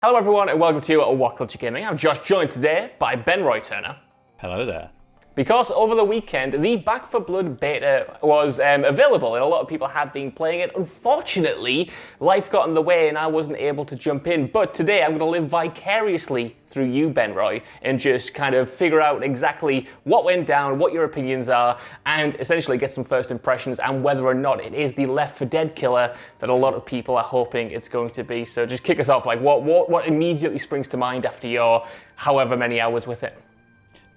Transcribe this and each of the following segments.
Hello everyone and welcome to WhatCulture Gaming. I'm Josh, joined today by Ben Roy Turner. Hello there. Because over the weekend, the Back 4 Blood beta was available and a lot of people had been playing it. Unfortunately, life got in the way and I wasn't able to jump in. But today I'm going to live vicariously through you, Ben Roy, and just kind of figure out exactly what went down, what your opinions are, and essentially get some first impressions and whether or not it is the Left 4 Dead killer that a lot of people are hoping it's going to be. So just kick us off, like what immediately springs to mind after your however many hours with it?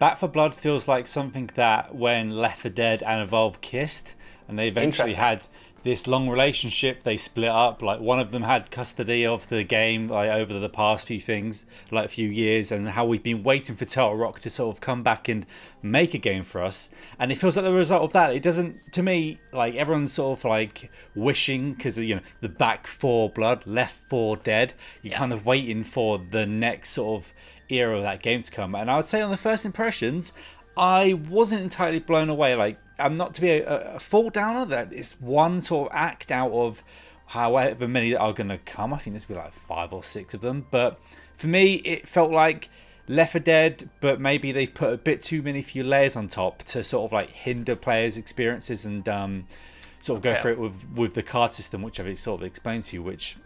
Back 4 Blood feels like something that when Left 4 Dead and Evolve kissed, and they eventually had this long relationship, they split up. Like one of them had custody of the game like over the past few years, and how we've been waiting for Turtle Rock to sort of come back and make a game for us. And it feels like the result of that, it doesn't, to me, like everyone's sort of like wishing, because the Back 4 Blood, Left 4 Dead, you're kind of waiting for the next sort of era of that game to come. And I would say on the first impressions, I wasn't entirely blown away. Like, I'm not to be a full downer, that it's one sort of act out of however many that are going to come. I think there's be like 5 or 6 of them. But for me, it felt like Left 4 Dead, but maybe they've put a bit too many few layers on top to sort of like hinder players' experiences and sort of go through it with the card system, which I've sort of explained to you, which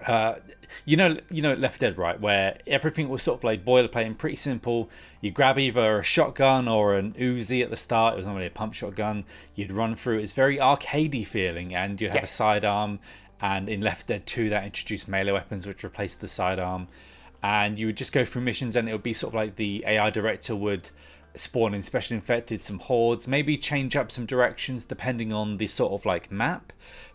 Left 4 Dead, right, where everything was sort of like boilerplate and pretty simple. You grab either a shotgun or an Uzi at the start. It was normally a pump shotgun. You'd run through. It's very arcadey feeling, and you'd have a sidearm. And in Left 4 Dead 2, that introduced melee weapons, which replaced the sidearm. And you would just go through missions, and it would be sort of like the AI director would spawn in special infected, some hordes, maybe change up some directions depending on the sort of like map.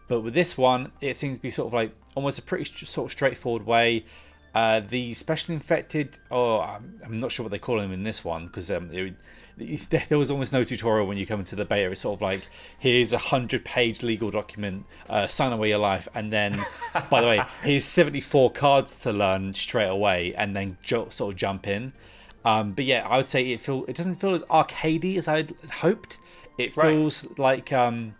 But with this one, it seems to be sort of like almost a pretty sort of straightforward way. The special infected, I'm not sure what they call them in this one, because there was almost no tutorial when you come into the beta. It's sort of like, here's a 100-page legal document, sign away your life, and then, by the way, here's 74 cards to learn straight away, and then sort of jump in. But yeah, I would say it doesn't feel as arcadey as I'd hoped. It feels like I'm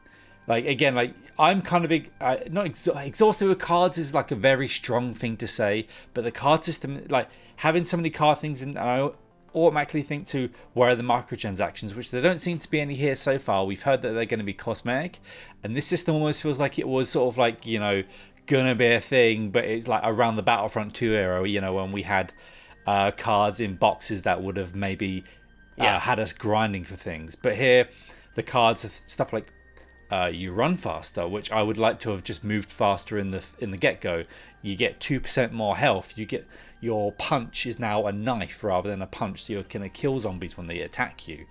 kind of not exhausted with cards is like a very strong thing to say, but the card system, like having so many card things, and I automatically think to where are the microtransactions, which there don't seem to be any here so far. We've heard that they're going to be cosmetic, and this system almost feels like it was sort of like gonna be a thing, but it's like around the Battlefront 2 era, when we had cards in boxes that would have maybe had us grinding for things. But here, the cards have stuff like you run faster, which I would like to have just moved faster in the get-go. You get 2% more health. You get your punch is now a knife rather than a punch, so you're gonna kill zombies when they attack you.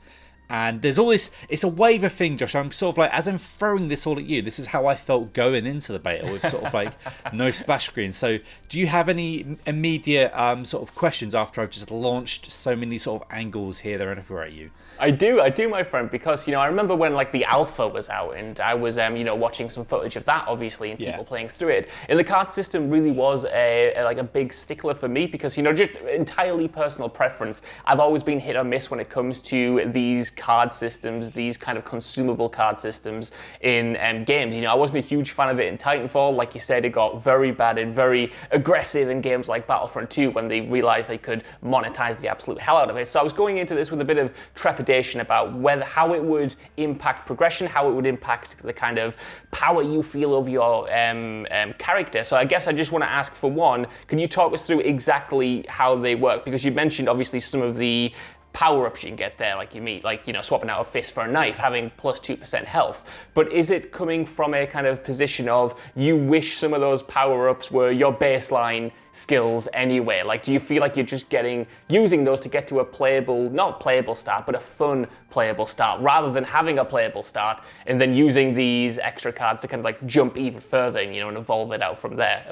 And there's all this, it's a wave of thing, Josh. I'm sort of like, as I'm throwing this all at you, this is how I felt going into the beta with sort of like no splash screen. So do you have any immediate sort of questions after I've just launched so many sort of angles here, there and everywhere at you? I do, my friend, because, I remember when, like, the alpha was out, and I was, watching some footage of that, obviously, and people playing through it. And the card system really was a big stickler for me, because, just entirely personal preference. I've always been hit or miss when it comes to these card systems, these kind of consumable card systems in games. I wasn't a huge fan of it in Titanfall. Like you said, it got very bad and very aggressive in games like Battlefront 2 when they realized they could monetize the absolute hell out of it. So I was going into this with a bit of trepidation about how it would impact progression, how it would impact the kind of power you feel of your character. So I guess I just want to ask, for one, can you talk us through exactly how they work? Because you mentioned obviously some of the power-ups you can get there, like swapping out a fist for a knife, having plus 2% health. But is it coming from a kind of position of you wish some of those power-ups were your baseline skills anyway? Like, do you feel like you're just using those to get to a not playable start, but a fun playable start, rather than having a playable start and then using these extra cards to kind of like jump even further and, and evolve it out from there.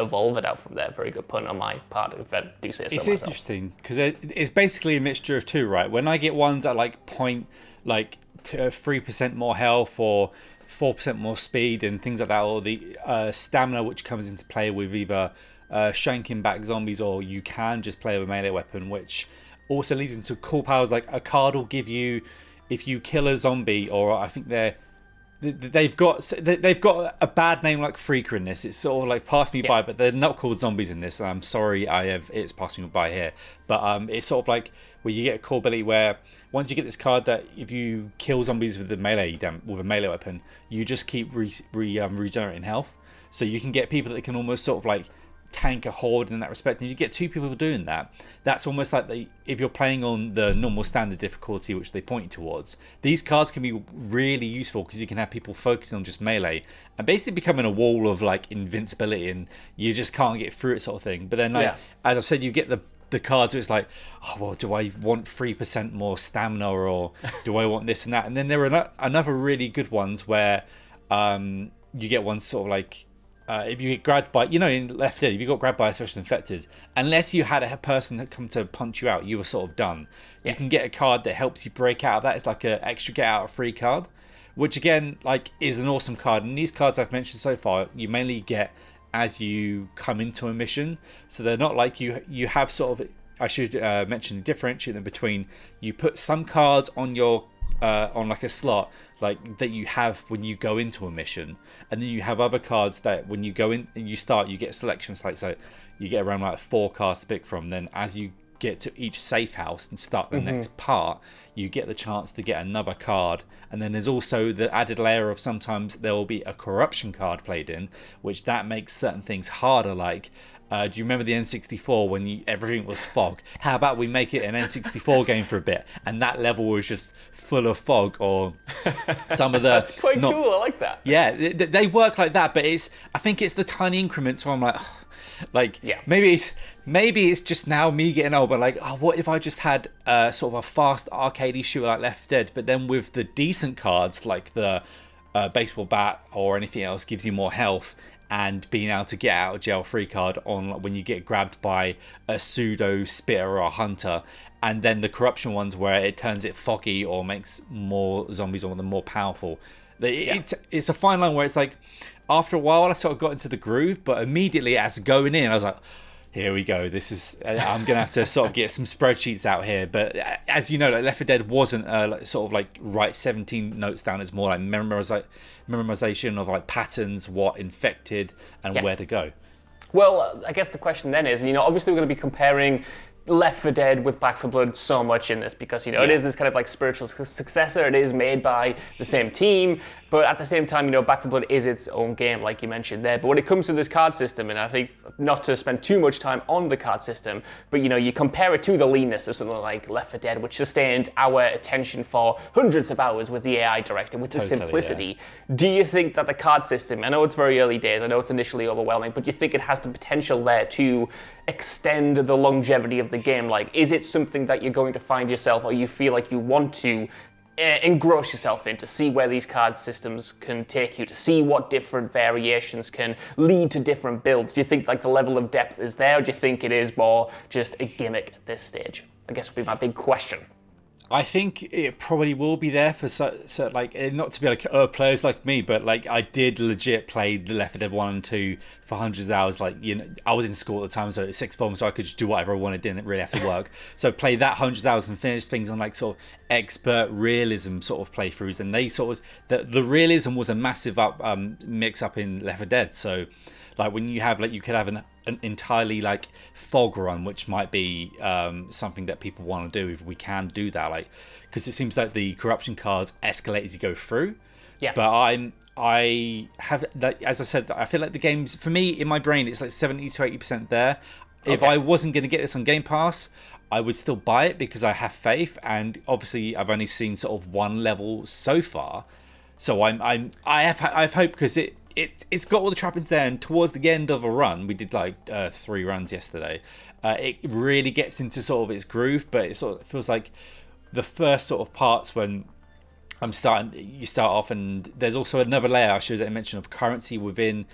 Very good pun on my part, if I do say so myself. It's interesting, because it's basically a mixture of two, right? When I get ones at like 3% more health or 4% more speed and things like that, or the stamina which comes into play with either shanking back zombies, or you can just play with a melee weapon, which also leads into cool powers. Like a card will give you, if you kill a zombie, or I think they've got a bad name like Freaker in this. It's sort of like Pass Me By, but they're not called zombies in this. And I'm sorry, it's Pass Me By here, but it's sort of like where you get a core ability where once you get this card that if you kill zombies with a melee weapon, you just keep regenerating health. So you can get people that can almost sort of like tank a horde in that respect. And if you get two people doing that, that's almost like if you're playing on the normal standard difficulty, which they point you towards, these cards can be really useful because you can have people focusing on just melee and basically becoming a wall of like invincibility, and you just can't get through it sort of thing. But then as I've said, you get the cards where it's like, oh well, do I want 3% more stamina, or do I want this and that? And then there are another really good ones where you get ones sort of like if you get grabbed by, in Left Dead, if you got grabbed by a special infected, unless you had a person that come to punch you out, you were sort of done. You can get a card that helps you break out of that. It's like an extra get out of free card, which again, like, is an awesome card. And these cards I've mentioned so far, you mainly get as you come into a mission, so they're not like you have sort of, I should mention, differentiate them between, you put some cards on your on like a slot like that you have when you go into a mission, and then you have other cards that when you go in and you start, you get a selection slate, so you get around like 4 cards to pick from. Then as you get to each safe house and start the next part, you get the chance to get another card. And then there's also the added layer of sometimes there will be a corruption card played in, which that makes certain things harder, like do you remember the N64 when everything was fog? How about we make it an N64 game for a bit, and that level was just full of fog, or some of the... That's quite cool, I like that. Yeah, they work like that, but I think it's the tiny increments where I'm like, maybe it's just now me getting old, but like, what if I just had sort of a fast arcadey shooter like Left Dead, but then with the decent cards like the baseball bat or anything else gives you more health, and being able to get out of jail free card on when you get grabbed by a pseudo spitter or a hunter, and then the corruption ones where it turns it foggy or makes more zombies or them more powerful. It's a fine line where it's like, after a while I sort of got into the groove, but immediately as going in I was like, here we go, this is, I'm gonna have to sort of get some spreadsheets out here. But as you know, like, Left 4 Dead wasn't sort of like write 17 notes down. It's more like memorization of like patterns, what infected and where to go. Well, I guess the question then is, obviously we're going to be comparing Left 4 Dead with Back 4 Blood so much in this because, it is this kind of like spiritual successor. It is made by the same team, but at the same time, Back 4 Blood is its own game, like you mentioned there. But when it comes to this card system, and I think not to spend too much time on the card system, but you compare it to the leanness of something like Left 4 Dead, which sustained our attention for hundreds of hours with the AI director, with the simplicity. Yeah. Do you think that the card system, I know it's very early days, I know it's initially overwhelming, but do you think it has the potential there to extend the longevity of the game? Like, is it something that you're going to find yourself, or you feel like you want to engross yourself in, to see where these card systems can take you, to see what different variations can lead to different builds? Do you think like the level of depth is there, or do you think it is more just a gimmick at this stage? I guess would be my big question. I think it probably will be there for so like, not to be like players like me, but like I did legit play the Left 4 Dead 1 and 2 for hundreds of hours. Like, I was in school at the time, so it's sixth form, so I could just do whatever I wanted, didn't really have to work. So play that hundreds of hours and finish things on like sort of expert realism sort of playthroughs, and they sort of the realism was a massive mix up in Left 4 Dead. So like when you have like, you could have an entirely like fog run, which might be something that people want to do if we can do that, like, because it seems like the corruption cards escalate as you go through. But I have, like, as I said, I feel like the game's, for me in my brain, it's like 70 to 80% there. If I wasn't going to get this on Game Pass, I would still buy it because I have faith, and obviously I've only seen sort of one level so far, so I have hope, because it's got all the trappings there, and towards the end of a run, we did like 3 runs yesterday, it really gets into sort of its groove. But it sort of feels like the first sort of parts when you start off, and there's also another layer I should mention of currency within,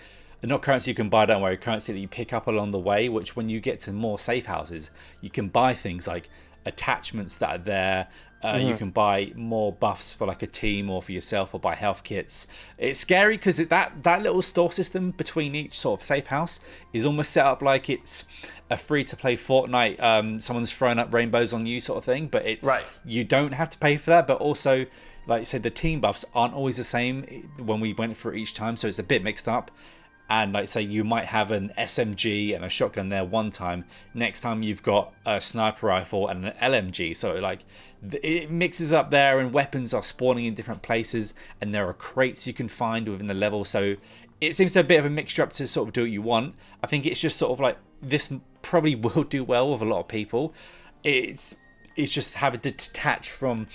not currency you can buy, don't worry, currency that you pick up along the way, which when you get to more safe houses, you can buy things like attachments that are there. You can buy more buffs for like a team or for yourself, or buy health kits. It's scary because that little store system between each sort of safe house is almost set up like it's a free-to-play Fortnite, someone's throwing up rainbows on you sort of thing, but it's you don't have to pay for that. But also, like you said, the team buffs aren't always the same when we went through each time, so it's a bit mixed up. And like say you might have an SMG and a shotgun there one time, next time you've got a sniper rifle and an LMG, so like it mixes up there, and weapons are spawning in different places, and there are crates you can find within the level, so it seems to be a bit of a mixture up to sort of do what you want. I think it's just sort of like, this probably will do well with a lot of people. It's just having to detach from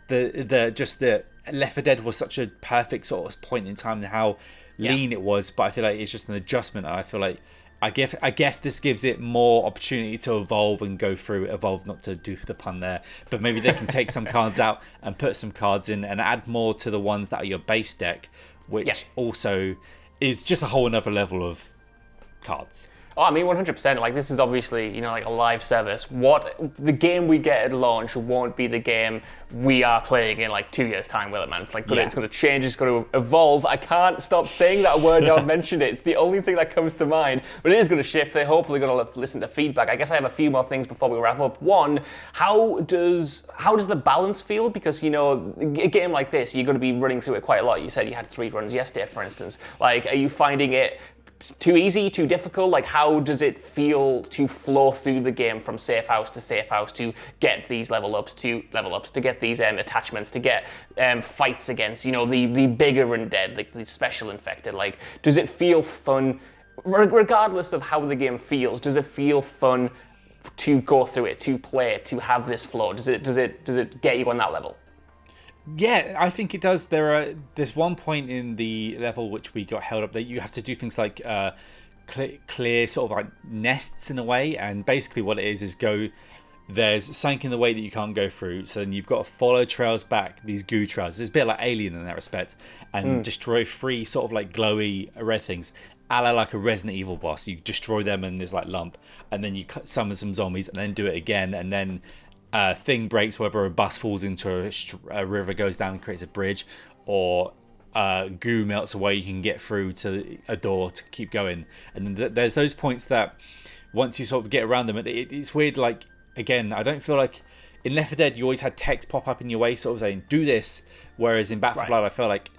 the Left 4 Dead was such a perfect sort of point in time and how lean it was, but I feel like it's just an adjustment, and I feel like I guess this gives it more opportunity to evolve and go through. Evolve, not to do the pun there, but maybe they can take some cards out and put some cards in and add more to the ones that are your base deck, which also is just a whole another level of cards. Oh, I mean, 100%. Like, this is obviously, you know, like a live service. The game we get at launch won't be the game we are playing in like 2 years' time, will it, man? It's like, it's going to change, it's going to evolve. I can't stop saying that word now I've mentioned it. It's the only thing that comes to mind. But it is going to shift. They're hopefully going to listen to feedback. I guess I have a few more things before we wrap up. One, how does the balance feel? Because, you know, a game like this, you're going to be running through it quite a lot. You said you had 3 runs yesterday, for instance. Like, are you finding it too easy, too difficult? Like, how does it feel to flow through the game from safe house to safe house, to get these level ups, to get these attachments, to get fights against, you know, the bigger undead, like the special infected? Like, does it feel fun, regardless of how the game feels? Does it feel fun to go through it, to play it, to have this flow? Does it get you on that level? Yeah, I think it does. There's one point in the level which we got held up that you have to do things like clear sort of like nests in a way, and basically what it is there's something in the way that you can't go through, so then you've got to follow trails back, these goo trails. It's a bit like Alien in that respect, and destroy 3 sort of like glowy red things, a la like a Resident Evil boss. You destroy them and there's like lump, and then you summon some zombies and then do it again, and then thing breaks, whether a bus falls into a river, goes down and creates a bridge, or goo melts away, you can get through to a door to keep going. And then there's those points that once you sort of get around them, it's weird. Like, again, I don't feel like in Left 4 Dead you always had text pop up in your way sort of saying do this, whereas in Back 4 Blood I felt like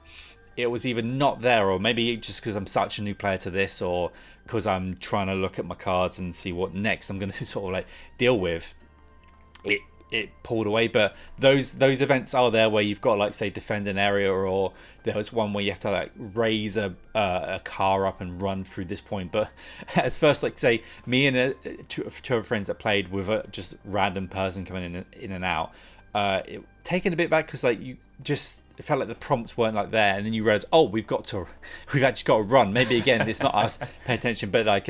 it was either not there, or maybe just because I'm such a new player to this, or because I'm trying to look at my cards and see what next I'm going to sort of like deal with, it pulled away. But those events are there where you've got, like, say, defend an area, or there was one where you have to like raise a car up and run through this point. But as first, like, say, me and two other friends that played with a just random person coming in and out, it taken a bit back, because like it felt like the prompts weren't like there, and then you realize, oh, we've actually got to run. Maybe again, it's not us paying attention, but like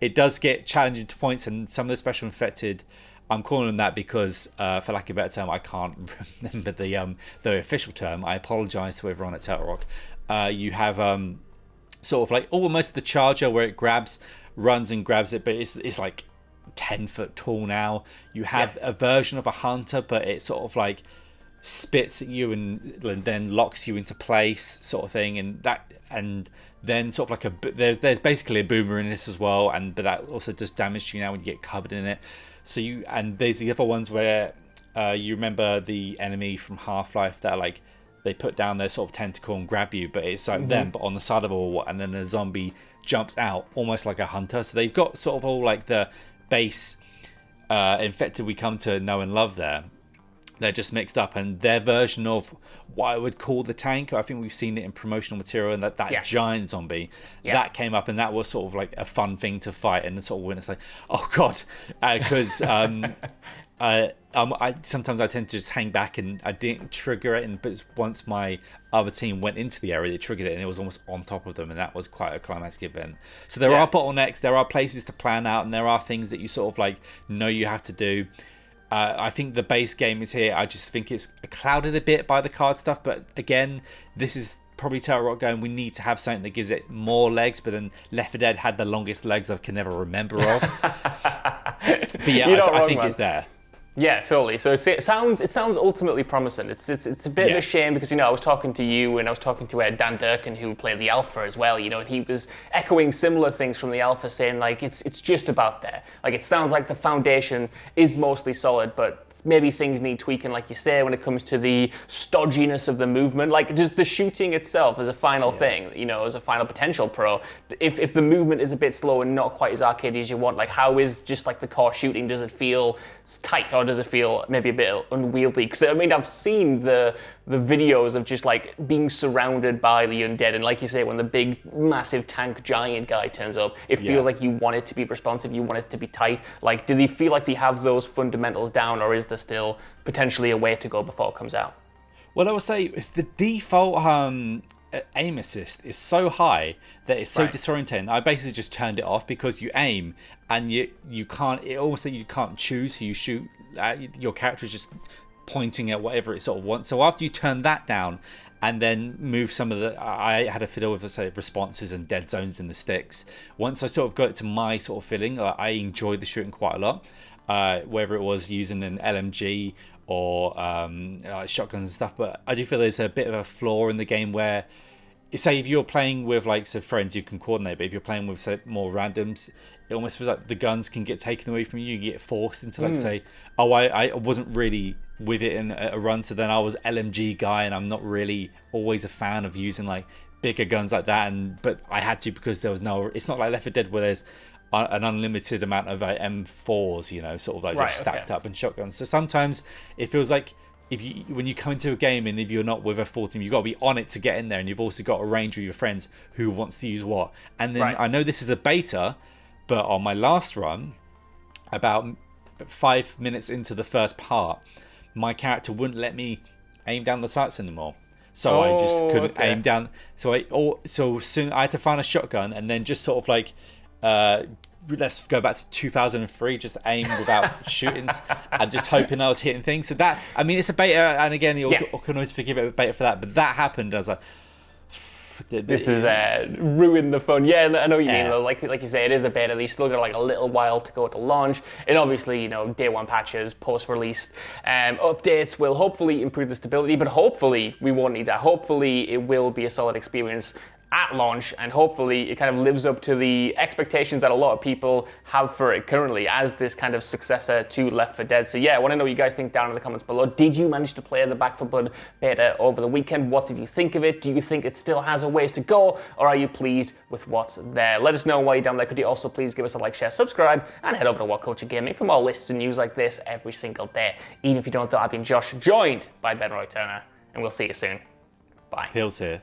it does get challenging to points, and some of the special infected, I'm calling them that because, for lack of a better term, I can't remember the official term. I apologise to everyone at Turtle Rock. You have sort of like almost the charger where it runs and grabs it, but it's like 10 foot tall now. You have a version of a hunter, but it sort of like spits at you and then locks you into place, sort of thing, and then sort of like there's basically a boomer in this as well, but that also does damage to you now when you get covered in it. So and there's the other ones where you remember the enemy from Half-Life that like they put down their sort of tentacle and grab you, but it's like them but on the side of a wall, and then a zombie jumps out almost like a hunter. So they've got sort of all like the base infected we come to know and love there. They're just mixed up, and their version of what I would call the tank, I think we've seen it in promotional material, and that giant zombie that came up, and that was sort of like a fun thing to fight. And sort of when it's like, oh god, because sometimes I tend to just hang back, and I didn't trigger it, but once my other team went into the area, they triggered it, and it was almost on top of them, and that was quite a climactic event. So there are bottlenecks, there are places to plan out, and there are things that you sort of like know you have to do. I think the base game is here. I just think it's clouded a bit by the card stuff. But again, this is probably Turtle Rock going, we need to have something that gives it more legs. But then Left 4 Dead had the longest legs I can never remember of. But yeah, I think it's there. Yeah, totally. So it sounds ultimately promising. It's a bit of a shame because I was talking to you and I was talking to Dan Durkin who played the alpha as well. And he was echoing similar things from the alpha, saying like it's just about there. Like it sounds like the foundation is mostly solid, but maybe things need tweaking, like you say, when it comes to the stodginess of the movement. Like just the shooting itself as a final thing. As a final potential pro. If the movement is a bit slow and not quite as arcadey as you want, like how is just like the core shooting? Does it feel tight or does it feel maybe a bit unwieldy? Because I've seen the videos of just like being surrounded by the undead, and like you say, when the big massive tank giant guy turns up, it feels like you want it to be responsive, you want it to be tight. Like, do they feel like they have those fundamentals down, or is there still potentially a way to go before it comes out? Well, I would say the default aim assist is so high that it's so disorientating. I basically just turned it off because you aim and you can't. It also you can't choose who you shoot. Your character is just pointing at whatever it sort of wants. So after you turn that down and then move some of the, I had to fiddle with say responses and dead zones in the sticks. Once I sort of got it to my sort of feeling, I enjoyed the shooting quite a lot. Whether it was using an LMG or shotguns and stuff, but I do feel there's a bit of a flaw in the game where, say, if you're playing with like some friends, you can coordinate, but if you're playing with say more randoms, it almost feels like the guns can get taken away from you. You get forced into like say, I wasn't really with it in a run, so then I was LMG guy, and I'm not really always a fan of using like bigger guns like that, but I had to because there was no. It's not like Left 4 Dead where there's an unlimited amount of M4s, sort of like just stacked up, and shotguns. So sometimes it feels like when you come into a game and if you're not with a full team, you've got to be on it to get in there, and you've also got to arrange with your friends who wants to use what. And then I know this is a beta, but on my last run, about 5 minutes into the first part, my character wouldn't let me aim down the sights anymore. So I just couldn't aim down. So soon I had to find a shotgun and then just sort of like, let's go back to 2003, just aim without shooting and just hoping I was hitting things. So that, I mean, it's a beta, and again, you can always forgive it a beta for that, but that happened. I was like, this is ruined the fun. Yeah, I know what you mean though. Like you say, it is a beta. They still got like a little while to go to launch, and obviously, day one patches, post-release updates will hopefully improve the stability. But hopefully, we won't need that. Hopefully, it will be a solid experience at launch, and hopefully it kind of lives up to the expectations that a lot of people have for it currently as this kind of successor to Left 4 Dead. So I want to know what you guys think down in the comments below. Did you manage to play the Back 4 Blood beta over the weekend? What did you think of it? Do you think it still has a ways to go, or are you pleased with what's there? Let us know while you're down there. Could you also please give us a like, share, subscribe, and head over to WhatCulture Gaming for more lists and news like this every single day. Even if you don't know, I've been Josh, joined by Ben Roy Turner, and we'll see you soon. Bye. Pills here.